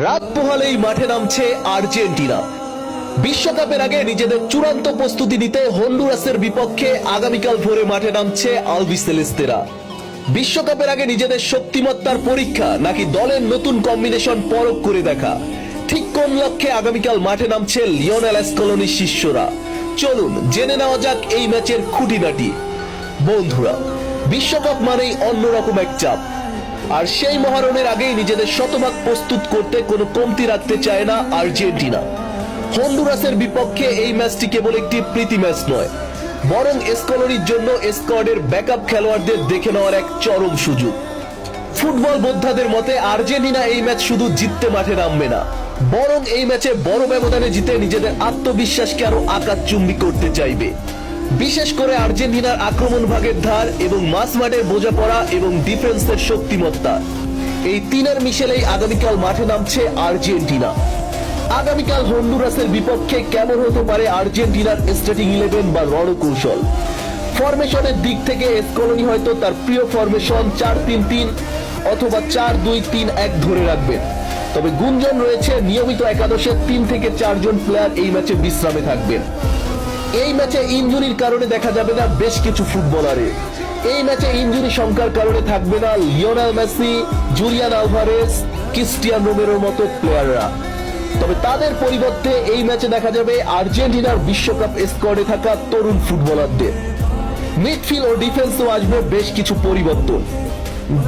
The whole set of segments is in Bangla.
রাত পোহালেই মাঠে নামছে আর্জেন্টিনা। বিশ্বকাপের আগে নিজেদের চূড়ান্ত প্রস্তুতি নিতে হন্ডুরাসের বিপক্ষে আগামীকাল ভোরে মাঠে নামছে আলবিসেলেস্তেরা। বিশ্বকাপের আগে নিজেদের শক্তিমত্তার পরীক্ষা নাকি দলের নতুন কম্বিনেশন পরখ করে দেখা, ঠিক কোন লক্ষ্যে আগামীকাল মাঠে নামছে লিওনেল স্কলোনির শিষ্যরা? চলুন জেনে নেওয়া যাক এই ম্যাচের খুঁটিনাটি। বন্ধুরা, বিশ্বকাপ মানেই অন্যরকম এক চাপ, আর সেই মহারণের আগেই নিজেদের শতভাগ প্রস্তুত করতে কোনো কমতি রাখতে চায় না আর্জেন্টিনা। হন্ডুরাসের বিপক্ষে এই ম্যাচটি কেবল একটি প্রীতি ম্যাচ নয়, বরং স্কলোনির জন্য স্কোয়াডের ব্যাকআপ খেলোয়াড়দের দেখে নেওয়ার এক চরম সুযোগ। ফুটবল বোদ্ধাদের মতে আর্জেন্টিনা এই ম্যাচ শুধু জিততে মাঠে নামবে না, বরং এই ম্যাচে বড় ব্যবধানে জিতে নিজেদের আত্মবিশ্বাসকে আরো আকাশচুম্বী করতে চাইবে। বিশেষ করে আর্জেন্টিনার আক্রমণ ভাগের ধার এবং মাঝ মাঠের বোঝাপড়া এবং ডিফেন্সের শক্তিমত্তা, এই তিনের মিশেলেই আগামীকাল মাঠে নামছে আর্জেন্টিনা। আগামীকাল হন্ডুরাসের বিপক্ষে কেমন হতে পারে আর্জেন্টিনার স্টার্টিং 11 বা রণকৌশল? ফরমেশনের দিক থেকে স্কলোনি হয়তো তার প্রিয় ফরমেশন 4-3-3 অথবা 4-2-3-1 ধরে রাখবেন। তবে গুঞ্জন রয়েছে নিয়মিত একাদশে 3 থেকে 4 জন প্লেয়ার এই ম্যাচে বিশ্রামে থাকবেন। এই ম্যাচে ইনজুরির কারণে দেখা যাবে না বেশ কিছু ফুটবলারের। এই ম্যাচে ইনজুরি সংখ্যার কারণে থাকবে না Lionel Messi, Julian Alvarez, Cristiano রোমেরোর মতো প্লেয়াররা। তবে তাদের পরিবর্তে এই ম্যাচে দেখা যাবে আর্জেন্টিনার বিশ্বকাপ স্কোয়াডে থাকা তরুণ ফুটবলারদের। মিডফিল্ড ও ডিফেন্সেও আসবে বেশ কিছু পরিবর্তন।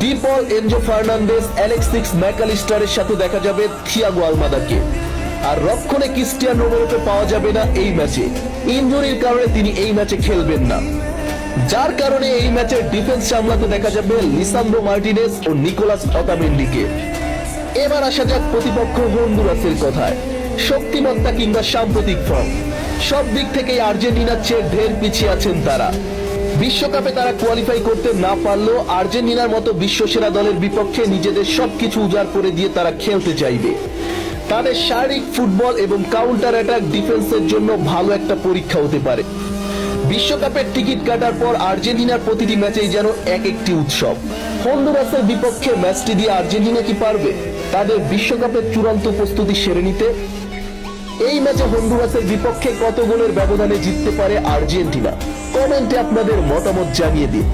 ডি পল, এনজো ফার্নান্দেজ, অ্যালেক্সিস ম্যাকালিস্টারের সাথে দেখা যাবে থিয়াগো আলমাদাকে। আর রক্ষণে ক্রিস্টিয়ানো রোমেরোকে পাওয়া যাবে না এই ম্যাচে, ইনজুরির কারণে তিনি এই ম্যাচে খেলবেন না। যার কারণে এই ম্যাচে ডিফেন্স সামলাতে দেখা যাবে লিসান্দ্রো মার্টিনেজ ও নিকোলাস অতামেন্ডিকে। এবার আসা যাক প্রতিপক্ষ হন্ডুরাসের কথায়। শক্তিমত্তা কিংবা সাম্প্রতিক ফর্ম, সব দিক থেকেই আর্জেন্টিনার চেয়ে ঢের পিছিয়ে আছেন তারা। বিশ্বকাপে তারা কোয়ালিফাই করতে না পারলেও আর্জেন্টিনার মতো বিশ্বসেরা দলের বিপক্ষে নিজেদের সবকিছু উজাড় করে দিয়ে তারা খেলতে চাইবে। তাদের শারীরিক ফুটবল এবং কাউন্টার অ্যাটাক ডিফেন্সের জন্য ভালো একটা পরীক্ষা হতে পারে। বিশ্বকাপের টিকিট কাটার পর আর্জেন্টিনার প্রতিটি ম্যাচেই যেন এক একটি উৎসব। হন্ডুরাসের বিপক্ষে ম্যাচটি দিয়ে আর্জেন্টিনা কি পারবে তাদের বিশ্বকাপের চূড়ান্ত প্রস্তুতি সেরে নিতে? এই ম্যাচে হন্ডুরাসের বিপক্ষে কত গোলের ব্যবধানে জিততে পারে আর্জেন্টিনা? কমেন্টে আপনাদের মতামত জানিয়ে দিন।